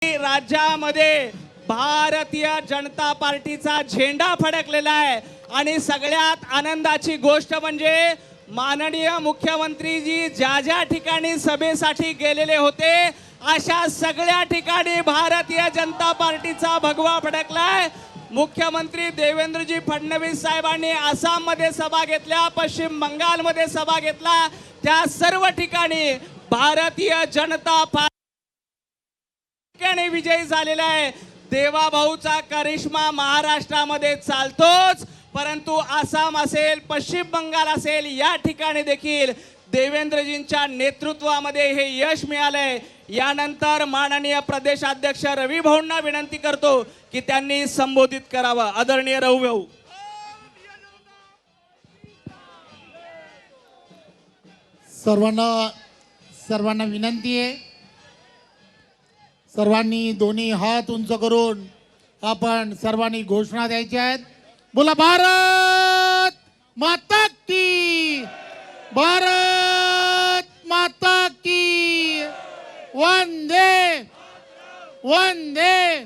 राज्यामध्ये भारतीय जनता पार्टीचा झेंडा फडकलेला आहे आणि सगळ्यात आनंदाची गोष्ट म्हणजे माननीय मुख्यमंत्रीजी ज्या ज्या ठिकाणी सभेसाठी गेलेले होते अशा सगळ्या ठिकाणी भारतीय जनता पार्टीचा भगवा फडकलाय। मुख्यमंत्री देवेंद्रजी फडणवीस साहेबांनी आसाम मध्ये सभा घेतल्या, पश्चिम बंगाल मध्ये सभा घेतला, त्या सर्व ठिकाणी भारतीय जनता पार्टी विजयी झालेला आहे। देवाभाऊचा करिश्मा महाराष्ट्रामध्ये चालतोच, परंतु आसाम असेल, पश्चिम बंगाल असेल, या ठिकाणी देखील देवेंद्रजींच्या नेतृत्वामध्ये हे यश मिळालंय। यानंतर माननीय प्रदेशाध्यक्ष रवी भाऊंना विनंती करतो की त्यांनी संबोधित करावं। आदरणीय रवी भाऊ। सर्वांना विनंती आहे, सर्वांनी दोन्ही हात उंच करून आपण सर्वांनी घोषणा द्यायच्या आहेत। बोला भारत माता की, भारत माता की, वंदे वंदे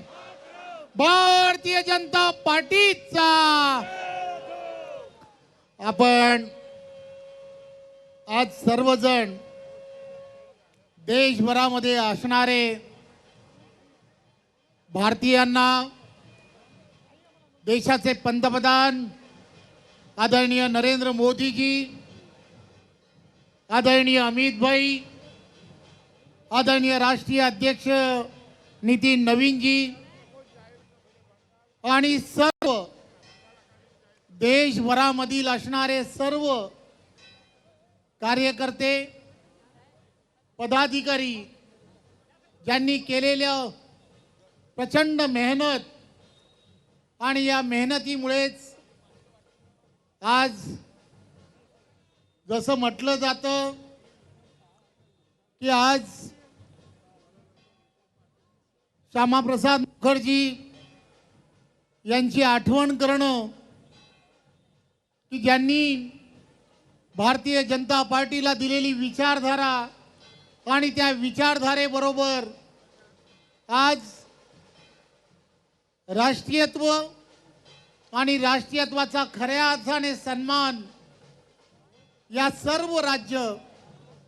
भारतीय जनता पार्टीचा। आपण आज सर्वजण देशभरामध्ये असणारे भारतीयांना, देशाचे पंतप्रधान आदरणीय नरेंद्र मोदीजी, आदरणीय अमित भाई, आदरणीय राष्ट्रीय अध्यक्ष नितीन नवीनजी आणि सर्व देशभरामधील असणारे सर्व कार्यकर्ते, पदाधिकारी ज्यांनी केलेल्या प्रचंड मेहनत आणि या मेहनतीमुळेच आज जसं म्हटलं जातं की आज श्यामाप्रसाद मुखर्जी यांची आठवण करणं की ज्यांनी भारतीय जनता पार्टीला दिलेली विचारधारा आणि त्या विचारधारेबरोबर आज राष्ट्रीयत्व आणि राष्ट्रीयत्वाचा खऱ्या अर्थाने सन्मान या सर्व राज्य,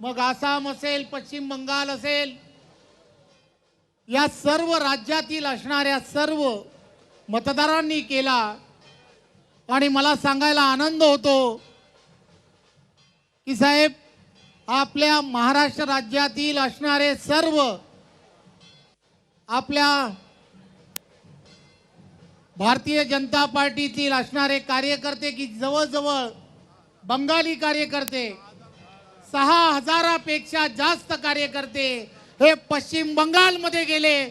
मग आसाम असेल, पश्चिम बंगाल असेल, या सर्व राज्यातील असणाऱ्या सर्व मतदारांनी केला। आणि मला सांगायला आनंद होतो की साहेब, आपल्या महाराष्ट्र राज्यातील असणारे सर्व आपल्या भारतीय जनता पार्टीतील असणारे कार्यकर्ते की जवळजवळ बंगाली कार्यकर्ते 6000 पेक्षा जास्त कार्यकर्ते हे पश्चिम बंगाल मध्ये गेले।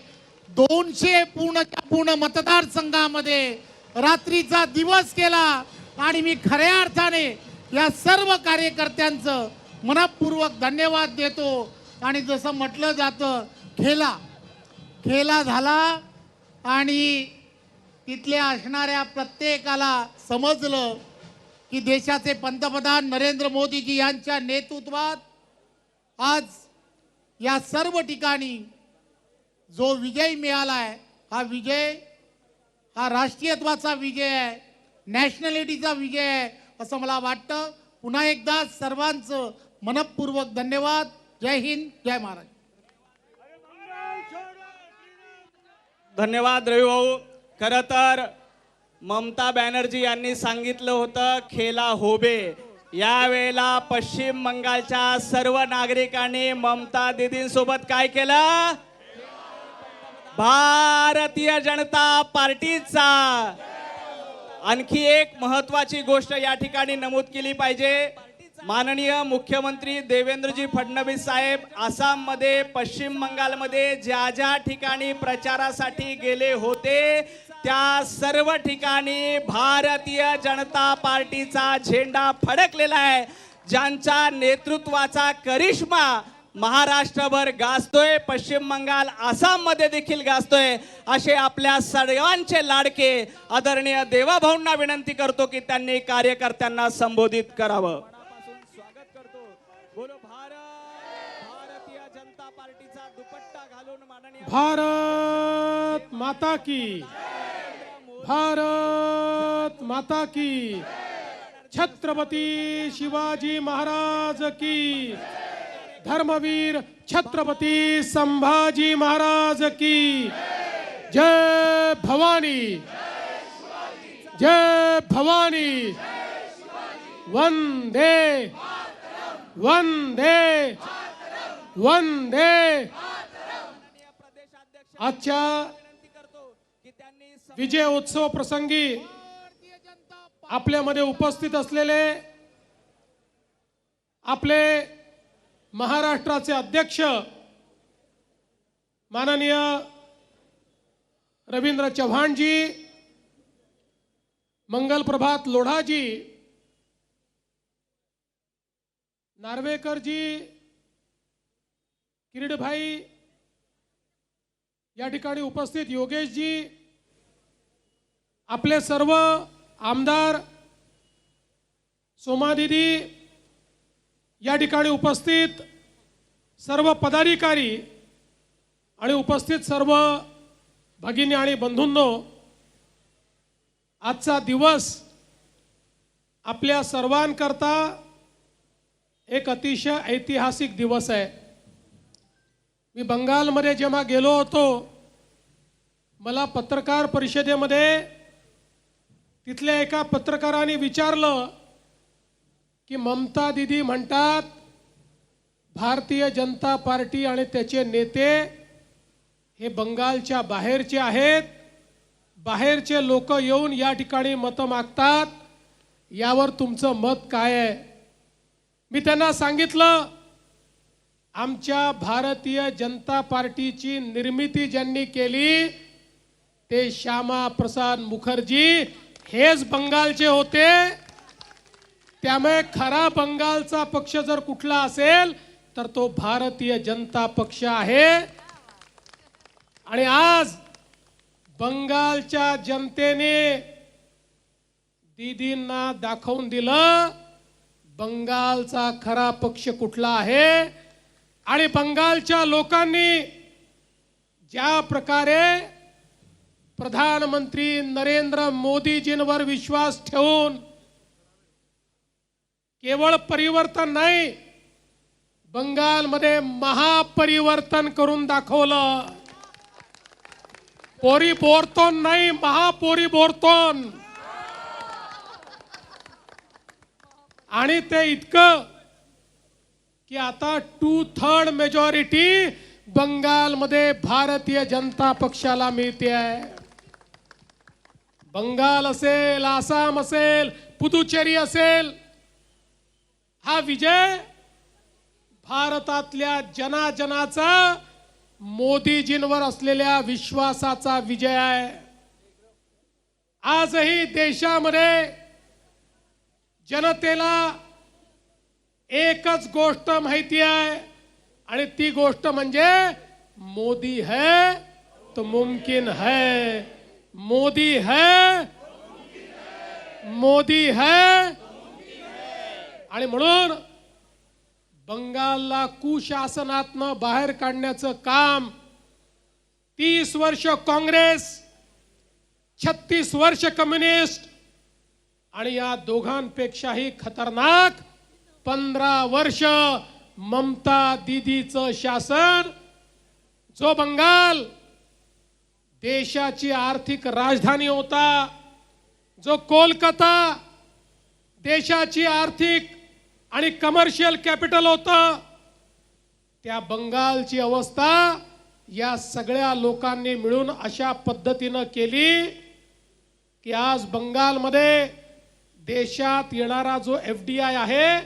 200 पूर्ण मतदारसंघामध्ये रात्रीचा दिवस केला आणि मी खऱ्या अर्थाने या सर्व कार्यकर्त्यांचं मनपूर्वक धन्यवाद देतो। आणि जसं म्हटलं जातं, खेला झाला आणि तिथल्या असणाऱ्या प्रत्येकाला समजलं की देशाचे पंतप्रधान नरेंद्र मोदीजी यांच्या नेतृत्वात आज या सर्व ठिकाणी जो विजय मिळाला आहे, हा विजय हा राष्ट्रीयत्वाचा विजय आहे, नॅशनॅलिटीचा विजय आहे असं मला वाटतं। पुन्हा एकदा सर्वांचं मनपूर्वक धन्यवाद। जय हिंद, जय महाराष्ट्र। धन्यवाद रवी भाऊ। खरं तर ममता बॅनर्जी यांनी सांगितलं होतं खेला होबे। यावेळेला पश्चिम बंगालच्या सर्व नागरिकांनी ममता दीदींसोबत काय केलं? भारतीय जनता पार्टीचा। आणखी एक महत्त्वाची गोष्ट या ठिकाणी नमूद केली पाहिजे। माननीय मुख्यमंत्री देवेंद्रजी फडणवीस साहेब आसाम मध्ये, पश्चिम बंगाल मध्ये ज्या ज्या ठिकाणी प्रचारासाठी गेले होते त्या सर्व ठिकाणी भारतीय जनता पार्टीचा झेंडा फडकलेला आहे। ज्यांच्या नेतृत्वाचा करिश्मा महाराष्ट्रभर गाजतोय, पश्चिम बंगाल, आसाम मध्ये देखील गाजतोय, असे आपल्या सर्वांचे लाडके आदरणीय देवाभाऊंना विनंती करतो की त्यांनी कार्यकर्त्यांना संबोधित करावं। बोलो भारत, भारतीय जनता पार्टीचा दुपट्टा घालून भारत माता की, भारत माता की, छत्रपती शिवाजी महाराज की, धर्मवीर छत्रपती संभाजी महाराज की, जय भवानी, जय भवानी, वंदे वंदे वंदे। आजच्या विजय उत्सव प्रसंगी आपल्यामध्ये उपस्थित असलेले आपले महाराष्ट्राचे अध्यक्ष माननीय रवींद्र चव्हाणजी, मंगल प्रभात लोढाजी, नार्वेकरजी, किरीटभाई, या ठिकाणी उपस्थित योगेशजी, आपले सर्व आमदार, सोमादीदी, या ठिकाणी उपस्थित सर्व पदाधिकारी आणि उपस्थित सर्व भगिनी आणि बंधूंनो, आजचा दिवस आपल्या सर्वांकरता एक अतिशय ऐतिहासिक दिवस आहे। मी बंगालमध्ये जेव्हा गेलो होतो, मला पत्रकार परिषदेमध्ये तिथल्या एका पत्रकाराने विचारलं की ममता दीदी म्हणतात भारतीय जनता पार्टी आणि त्याचे नेते हे बंगालच्या बाहेरचे आहेत, बाहेरचे लोक येऊन या ठिकाणी मत मागतात, यावर तुमचं मत काय आहे? मी त्यांना सांगितलं, आमच्या भारतीय जनता पार्टीची निर्मिती ज्यांनी केली ते श्यामा प्रसाद मुखर्जी हेच बंगालचे होते। त्यामुळे खरा बंगालचा पक्ष जर कुठला असेल तर तो भारतीय जनता पक्ष आहे। आणि आज बंगालच्या जनतेने दीदींना दाखवून दिलं बंगालचा खरा पक्ष कुठला आहे। आणि बंगालच्या लोकांनी ज्या प्रकारे प्रधानमंत्री नरेंद्र मोदीजींवर विश्वास ठेवून केवळ परिवर्तन नाही, बंगालमध्ये महापरिवर्तन करून दाखवलं। परिवर्तन नाही, महापरिवर्तन। आणि ते इतकं की आता 2/3 मेजॉरिटी बंगालमध्ये भारतीय जनता पक्षाला मिळते आहे। बंगाल असेल, आसाम असेल, पुदुचेरी असेल, हा विजय भारतातल्या जनाजनाचा मोदीजींवर असलेल्या विश्वासाचा विजय आहे। आजही देशामध्ये जनतेला एकच गोष्ट माहिती आहे आणि ती गोष्ट म्हणजे मोदी है तो मुमकिन है, मोदी है, मोदी है। आणि म्हणून बंगालला कुशासनातनं बाहेर काढण्याचं काम 30 वर्ष काँग्रेस, 36 वर्ष कम्युनिस्ट आणि या दोघांपेक्षाही खतरनाक 15 वर्ष ममता दीदीचं शासन, जो बंगाल देशाची आर्थिक राजधानी होता, जो कोलकाता देशाची आर्थिक आणि कमर्शियल कॅपिटल होतं, त्या बंगालची अवस्था या सगळ्या लोकांनी मिळून अशा पद्धतीनं केली की आज बंगालमध्ये देशात येणारा जो FDI आहे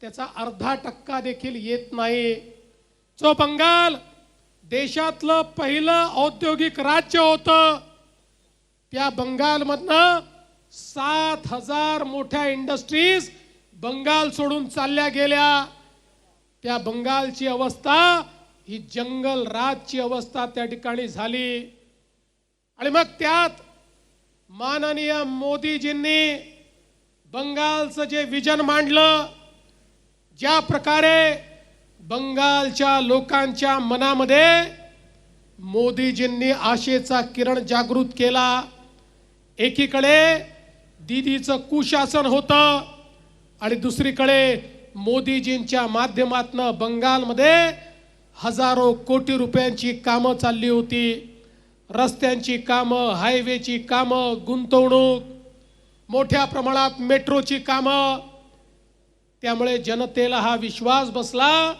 त्याचा 0.5% देखील येत नाही। जो बंगाल देशातलं पहिलं औद्योगिक राज्य होतं, त्या बंगालमधनं 7,000 मोठ्या इंडस्ट्रीज बंगाल सोडून चालल्या गेल्या। त्या बंगालची अवस्था ही जंगल राजची अवस्था त्या ठिकाणी झाली। आणि मग त्यात माननीय मोदीजींनी बंगालचं जे विजन मांडलं, ज्या प्रकारे बंगालच्या लोकांच्या मनामध्ये मोदीजींनी आशेचा किरण जागृत केला. एकीकडे दीदीचं कुशासन होतं आणि दुसरीकडे मोदीजींच्या माध्यमातून बंगालमध्ये हजारो कोटी रुपयांची कामं चालली होती. रस्त्यांची कामं, हायवेची कामं, गुंतवणूक, मोठ्या प्रमाणात मेट्रोची कामं. त्यामुळे जनतेला हा विश्वास बसला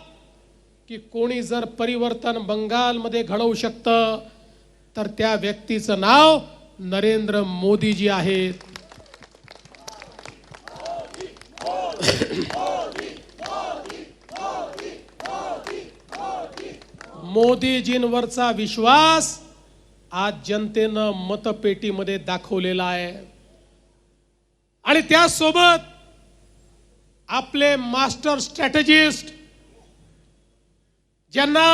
की कोणी जर परिवर्तन बंगालमध्ये घडवू शकतं तर त्या व्यक्तीचं नाव नरेंद्र मोदीजी आहेत. मोदीजींवरचा विश्वास आज जनतेनं मतपेटीमध्ये दाखवलेला आहे. आणि त्यासोबत आपले मास्टर स्ट्रॅटेजिस्ट, ज्यांना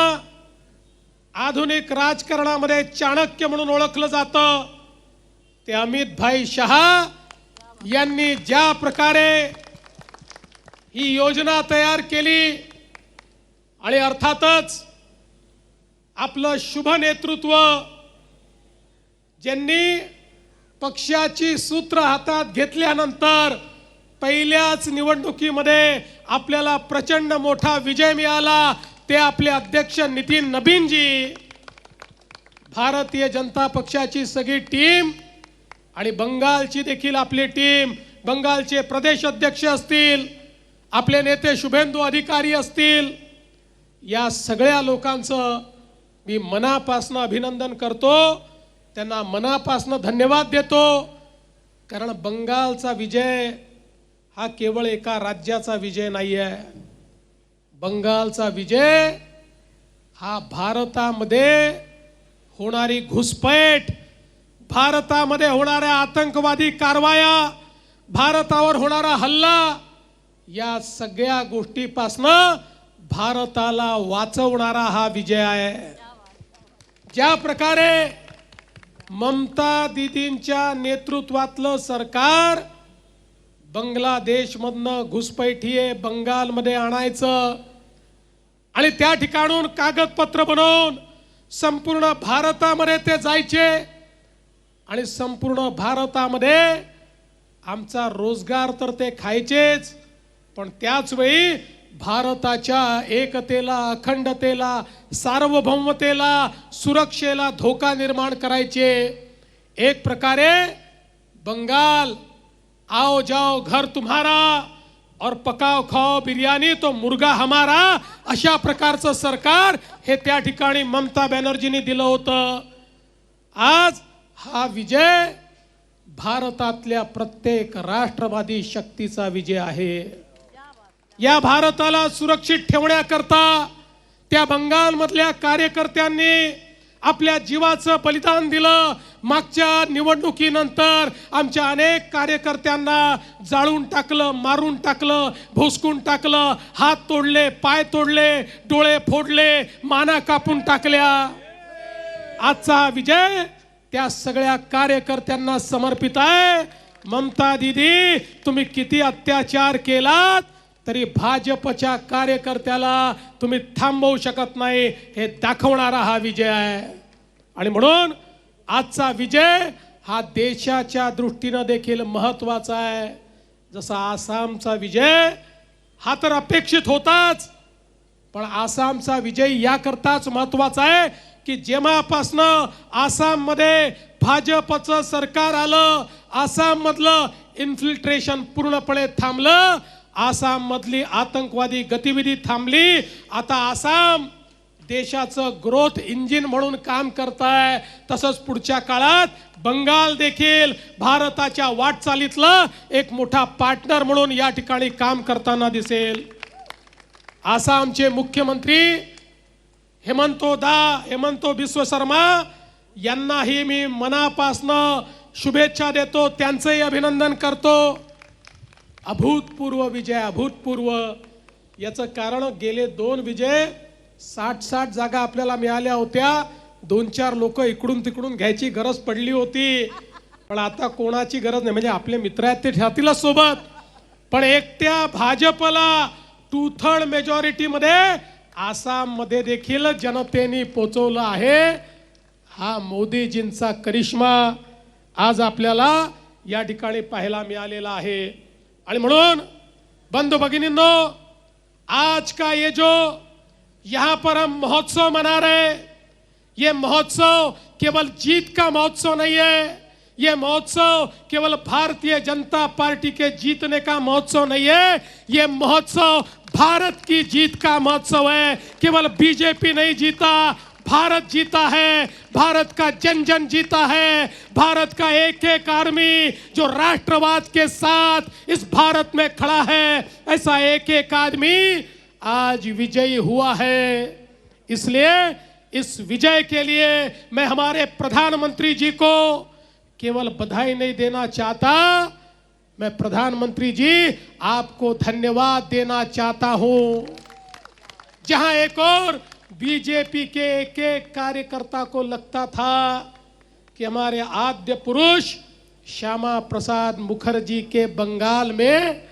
आधुनिक राजकारणामध्ये चाणक्य म्हणून ओळखलं जातं, ते अमित भाई शहा यांनी ज्या प्रकारे ही योजना तयार केली आणि अर्थातच आपलं शुभ नेतृत्व, ज्यांनी पक्षाची सूत्र हातात घेतल्यानंतर पहिल्याच निवडणुकीमध्ये आपल्याला प्रचंड मोठा विजय मिळाला, ते आपले अध्यक्ष नितीन नबीनजी, भारतीय जनता पक्षाची सगळी टीम आणि बंगालची देखील आपली टीम, बंगालचे प्रदेश अध्यक्ष असतील, आपले नेते शुभेंदू अधिकारी असतील, या सगळ्या लोकांचं मी मनापासून अभिनंदन करतो. त्यांना मनापासून धन्यवाद देतो. कारण बंगालचा विजय हा केवळ एका राज्याचा विजय नाही आहे. बंगालचा विजय हा भारतामध्ये होणारी घुसपैठ, भारतामध्ये होणाऱ्या आतंकवादी कारवाया, भारतावर होणारा हल्ला, या सगळ्या गोष्टीपासनं भारताला वाचवणारा हा विजय आहे. ज्या प्रकारे ममता दीदींच्या नेतृत्वातलं सरकार बांगलादेशमधनं घुसपैठीये बंगालमध्ये आणायचं आणि त्या ठिकाणून कागदपत्र बनवून संपूर्ण भारतामध्ये ते जायचे आणि संपूर्ण भारतामध्ये आमचा रोजगार तर ते खायचेच, पण त्याच वेळी भारताच्या एकतेला, अखंडतेला, सार्वभौमतेला, सुरक्षेला धोका निर्माण करायचे. एक प्रकारे बंगाल आओ जाओ घर तुम्हारा और पकाओ खाओ बिर्याणी तो मुर्गा हमारा, अशा प्रकारचं सरकार हे त्या ठिकाणी ममता बॅनर्जींनी दिलं होतं. आज हा विजय भारतातल्या प्रत्येक राष्ट्रवादी शक्तीचा विजय आहे. या भारताला सुरक्षित ठेवण्याकरता त्या बंगालमधल्या कार्यकर्त्यांनी आपल्या जीवाचं बलिदान दिलं. मागच्या निवडणुकीनंतर आमच्या अनेक कार्यकर्त्यांना जाळून टाकलं, मारून टाकलं, भोसकून टाकलं, हात तोडले, पाय तोडले, डोळे फोडले, माना कापून टाकल्या. आजचा विजय त्या सगळ्या कार्यकर्त्यांना समर्पित आहे. ममता दीदी, तुम्ही किती अत्याचार केलात तरी भाजपच्या कार्यकर्त्याला तुम्ही थांबवू शकत नाही, हे दाखवणारा हा विजय आहे. आणि म्हणून आजचा विजय हा देशाच्या दृष्टीने देखील महत्त्वाचा आहे. जसा आसामचा विजय हा तर अपेक्षित होताच, पण आसामचा विजय याकरताच महत्त्वाचा आहे की जेव्हापासनं आसाममध्ये भाजपचं सरकार आलं, आसाम मधलं इन्फिल्ट्रेशन पूर्णपणे थांबलं, आसाम मधली आतंकवादी गतिविधी थांबली. आता आसाम देशाचं ग्रोथ इंजिन म्हणून काम करताय. तसंच पुढच्या काळात बंगाल देखील भारताच्या वाटचालीतलं एक मोठा पार्टनर म्हणून या ठिकाणी काम करताना दिसेल. आसामचे मुख्यमंत्री हेमंतो बिस्व शर्मा यांनाही मी मनापासनं शुभेच्छा देतो, त्यांचंही अभिनंदन करतो. अभूतपूर्व विजय, अभूतपूर्व. याचं कारण गेले 2 विजय 60 जागा आपल्याला मिळाल्या होत्या. 2-4 लोक इकडून तिकडून घ्यायची गरज पडली होती, पण आता कोणाची गरज नाही. म्हणजे आपले मित्र आहेत ते ठेवतीलच सोबत, पण एकट्या भाजपला 2/3 मेजॉरिटी मध्ये आसाम मध्ये देखील जनतेने पोचवलं आहे. हा मोदीजींचा करिश्मा आज आपल्याला या ठिकाणी पाहायला मिळालेला आहे। आणि म्हणून बंधु भगिनींनो, आज का ये जो यहाँ पर हम महोत्सव मना रहे, ये महोत्सव केवल जीत का महोत्सव नहीं है, ये महोत्सव केवल भारतीय जनता पार्टी के जीतने का महोत्सव नहीं है, ये महोत्सव भारत की जीत का महोत्सव है। केवल बीजेपी नहीं जीता, भारत जीता है, भारत का जन जन जीता है, भारत का एक एक आदमी जो राष्ट्रवाद के साथ इस भारत में खड़ा है, ऐसा एक एक आदमी आज विजयी हुआ है। इसलिए इस विजय के लिए मैं हमारे प्रधानमंत्री जी को केवल बधाई नहीं देना चाहता, मैं प्रधानमंत्री जी आपको धन्यवाद देना चाहता हूं। जहां एक और बीजेपी के एक एक कार्यकर्ता को लगता था कि हमारे आद्य पुरुष श्यामा प्रसाद मुखर्जी के बंगाल में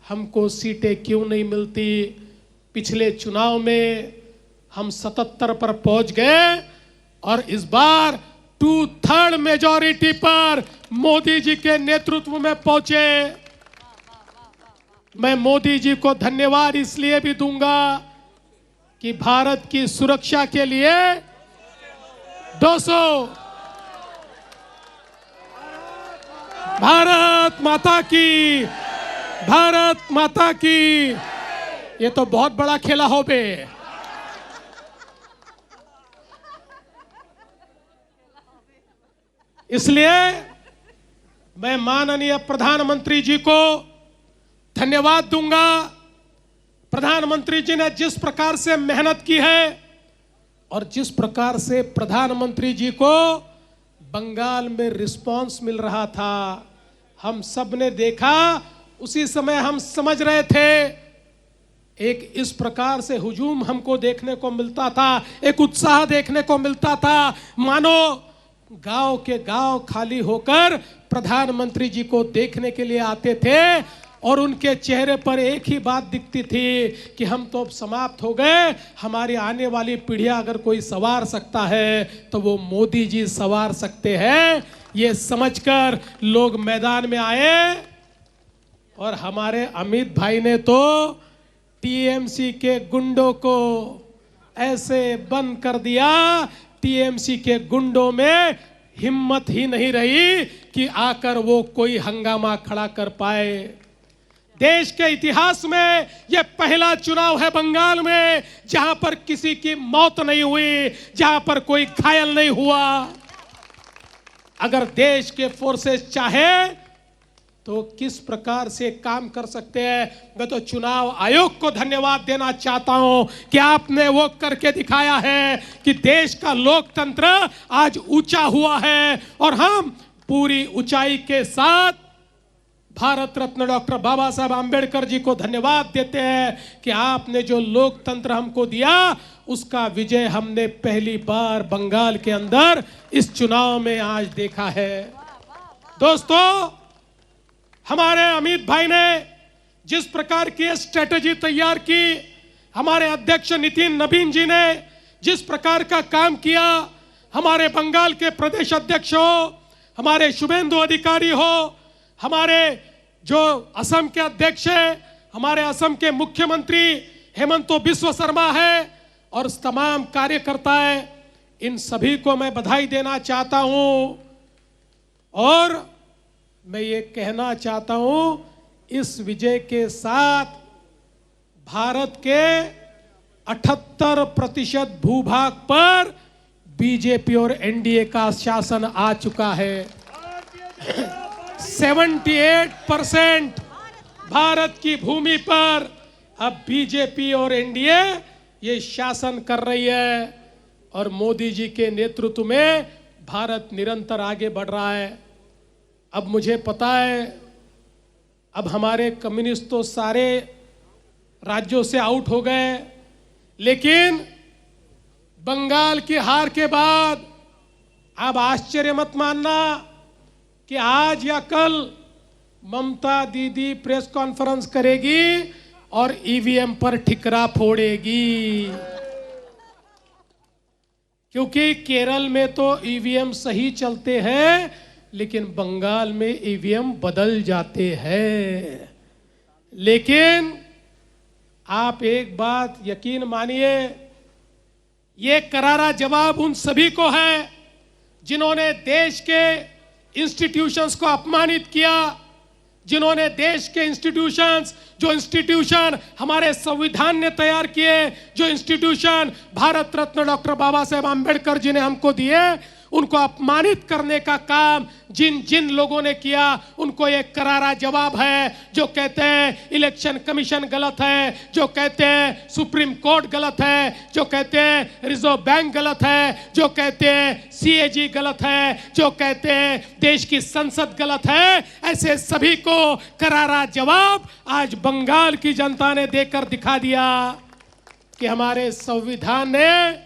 हमको सीटें क्यों नहीं मिलती, पिछले चुनाव में हम 77 पर पहुंच गए और इस बार 2/3 मेजॉरिटी पर मोदी जी के नेतृत्व में पहुंचे। मैं मोदी जी को धन्यवाद इसलिए भी दूंगा कि भारत की सुरक्षा के लिए 200 भारत माता की, भारत माता की, ये तो बहुत बड़ा खेला हो बे। इसलिए मैं माननीय प्रधानमंत्री जी को धन्यवाद दूंगा। प्रधानमंत्री जी ने जिस प्रकार से मेहनत की है और जिस प्रकार से प्रधानमंत्री जी को बंगाल में रिस्पांस मिल रहा था, हम सब ने देखा। उसी समय हम समझ रहे थे, एक इस प्रकार से हुजूम हमको देखने को मिलता था, एक उत्साह देखने को मिलता था, मानो गांव के गांव खाली होकर प्रधानमंत्री जी को देखने के लिए आते थे और उनके चेहरे पर एक ही बात दिखती थी कि हम तो अब समाप्त हो गए, हमारी आने वाली पीढ़ियां अगर कोई संवार सकता है तो वो मोदी जी संवार सकते हैं। ये समझकर लोग मैदान में आए और हमारे अमित भाई ने तो टीएमसी के गुंडों को ऐसे बंद कर दिया, टीएमसी के गुंडों में हिम्मत ही नहीं रही कि आकर वो कोई हंगामा खड़ा कर पाए। देश के इतिहास में यह पहला चुनाव है बंगाल में जहां पर किसी की मौत नहीं हुई, जहां पर कोई घायल नहीं हुआ। अगर देश के फोर्सेस चाहे तो किस प्रकार से काम कर सकते हैं। मैं तो चुनाव आयोग को धन्यवाद देना चाहता हूं कि आपने वो करके दिखाया है कि देश का लोकतंत्र आज ऊंचा हुआ है और हम पूरी ऊंचाई के साथ भारत रत्न डॉक्टर बाबा साहब आंबेडकर जी को धन्यवाद देते हैं कि आपने जो लोकतंत्र हमको दिया उसका विजय हमने पहली बार बंगाल के अंदर इस चुनाव में आज देखा है। दोस्तों, हमारे अमित भाई ने जिस प्रकार की स्ट्रेटेजी तैयार की, हमारे अध्यक्ष नितिन नवीन जी ने जिस प्रकार का काम किया, हमारे बंगाल के प्रदेश अध्यक्ष हो, हमारे शुभेंदु अधिकारी हो, हमारे जो असम के अध्यक्ष है, हमारे असम के मुख्यमंत्री हेमंत बिस्व शर्मा है और तमाम कार्यकर्ता है, इन सभी को मैं बधाई देना चाहता हूं। और मैं ये कहना चाहता हूं, इस विजय के साथ भारत के 78% भूभाग पर बीजेपी और एनडीए का शासन आ चुका है। 78% भारत की भूमि पर अब बीजेपी और एनडीए ये शासन कर रही है और मोदी जी के नेतृत्व में भारत निरंतर आगे बढ़ रहा है। अब मुझे पता है, अब हमारे कम्युनिस्ट तो सारे राज्यों से आउट हो गए, लेकिन बंगाल की हार के बाद अब आश्चर्य मत मानना कि आज या कल ममता दीदी प्रेस कॉन्फ्रेंस करेगी और ईवीएम पर ठिकरा फोड़ेगी। क्योंकि केरल में तो ईवीएम सही चलते हैं, लेकिन बंगाल में ईवीएम बदल जाते हैं। लेकिन आप एक बात यकीन मानिए, ये करारा जवाब उन सभी को है जिन्होंने देश के इंस्टीट्यूशंस को अपमानित किया, जिन्होंने देश के इंस्टीट्यूशंस, जो इंस्टीट्यूशन हमारे संविधान ने तैयार किए, जो इंस्टीट्यूशन भारत रत्न डॉक्टर बाबा साहेब आंबेडकर जी ने हमको दिए, उनको अपमानित करने का काम जिन जिन लोगों ने किया, उनको एक करारा जवाब है। जो कहते हैं इलेक्शन कमीशन गलत है, जो कहते हैं सुप्रीम कोर्ट गलत है, जो कहते हैं रिजर्व बैंक गलत है, जो कहते हैं सीएजी गलत है, जो कहते हैं देश की संसद गलत है, ऐसे सभी को करारा जवाब आज बंगाल की जनता ने देकर दिखा दिया कि हमारे संविधान ने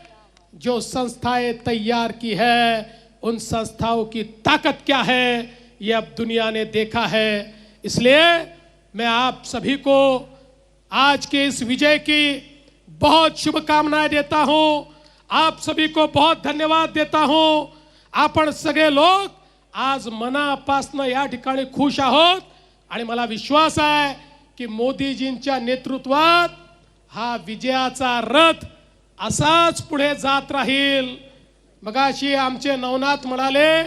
जो संस्थाएं तैयार की है, उन संस्थाओं की ताकत क्या है, ये अब दुनिया ने देखा है। इसलिए मैं आप सभी को आज के इस विजय की बहुत शुभकामनाएं देता हूं, आप सभी को बहुत धन्यवाद देता हूं। आपण सगळे लोक आज मनापासून या ठिकाणी खुश आहोत आणि मला विश्वास आहे की मोदीजींच्या नेतृत्वात हा विजयाचा रथ असाच पुढे जात राहील। मगाशी आमचे नवनाथ म्हणाले,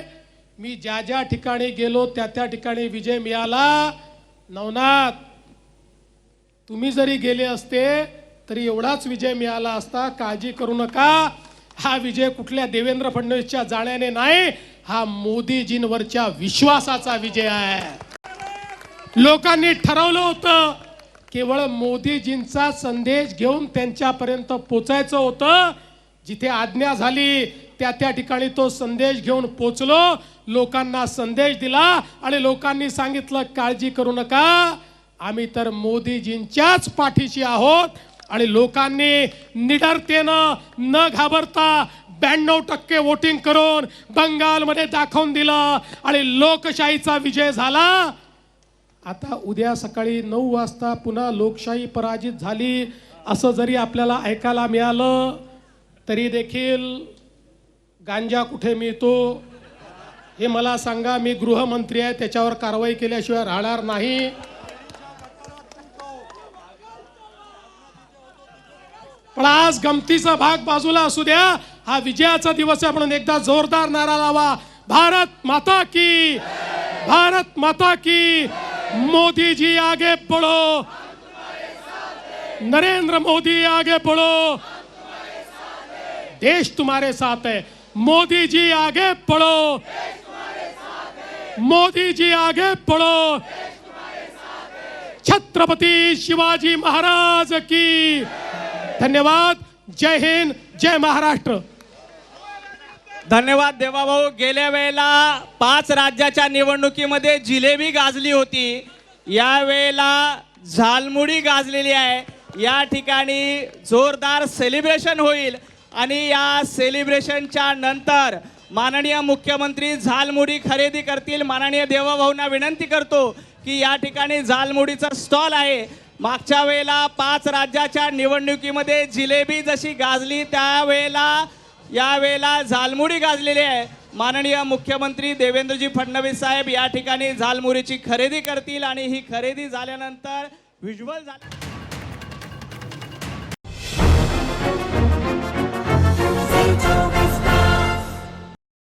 मी ज्या ज्या ठिकाणी गेलो त्या त्या ठिकाणी विजय मिळाला। नवनाथ, तुम्ही जरी गेले असते तरी एवढाच विजय मिळाला असता, काळजी करू नका। हा विजय कुठल्या देवेंद्र फडणवीसच्या जाण्याने नाही, हा मोदीजींवरच्या विश्वासाचा विजय आहे। लोकांनी ठरवलं होतं केवळ मोदीजींचा संदेश घेऊन त्यांच्यापर्यंत पोचायचं होतं। जिथे आज्ञा झाली त्या त्या ठिकाणी तो संदेश घेऊन पोचलो, लोकांना संदेश दिला आणि लोकांनी सांगितलं काळजी करू नका, आम्ही तर मोदीजींच्याच पाठीशी आहोत। आणि लोकांनी निडरतेनं न घाबरता 92% वोटिंग करून बंगालमध्ये दाखवून दिलं आणि लोकशाहीचा विजय झाला। आता उद्या सकाळी 9 वाजता पुन्हा लोकशाही पराजित झाली असं जरी आपल्याला ऐकायला मिळालं तरी देखील गांजा कुठे मिळतो हे मला सांगा। मी गृहमंत्री आहे, त्याच्यावर कारवाई केल्याशिवाय राहणार नाही। पण आज गमतीचा भाग बाजूला असू द्या, हा विजयाचा दिवस आहे म्हणून एकदा जोरदार नारा लावा, भारत माता की, भारत माता की। मोदी जी आगे बढ़ो, नरेंद्र मोदी आगे बढ़ो, देश तुम्हारे साथ है। मोदी जी आगे बढ़ो, मोदी जी आगे बढ़ो। छत्रपति शिवाजी महाराज की। धन्यवाद। जय हिंद, जय महाराष्ट्र। धन्यवाद देवाभाऊ। गेल्या वेळेला 5 राज्याच्या निवडणुकीमध्ये जिलेबी गाजली होती, या वेळेला झालमुडी गाजलेली आहे। या ठिकाणी जोरदार सेलिब्रेशन होईल आणि या सेलिब्रेशनच्या नंतर माननीय मुख्यमंत्री झालमुडी खरेदी करतील। माननीय देवाभाऊंना विनंती करतो की या ठिकाणी झालमुडीचा स्टॉल आहे। मागच्या वेळेला 5 राज्याच्या निवडणुकीमध्ये जिलेबी जशी गाजली त्यावेळेला यावेळेला झालमुडी गाजलेली आहे। माननीय मुख्यमंत्री देवेंद्रजी फडणवीस साहेब या ठिकाणी झालमुडीची खरेदी करतील आणि ही खरेदी झाल्यानंतर व्हिज्युअल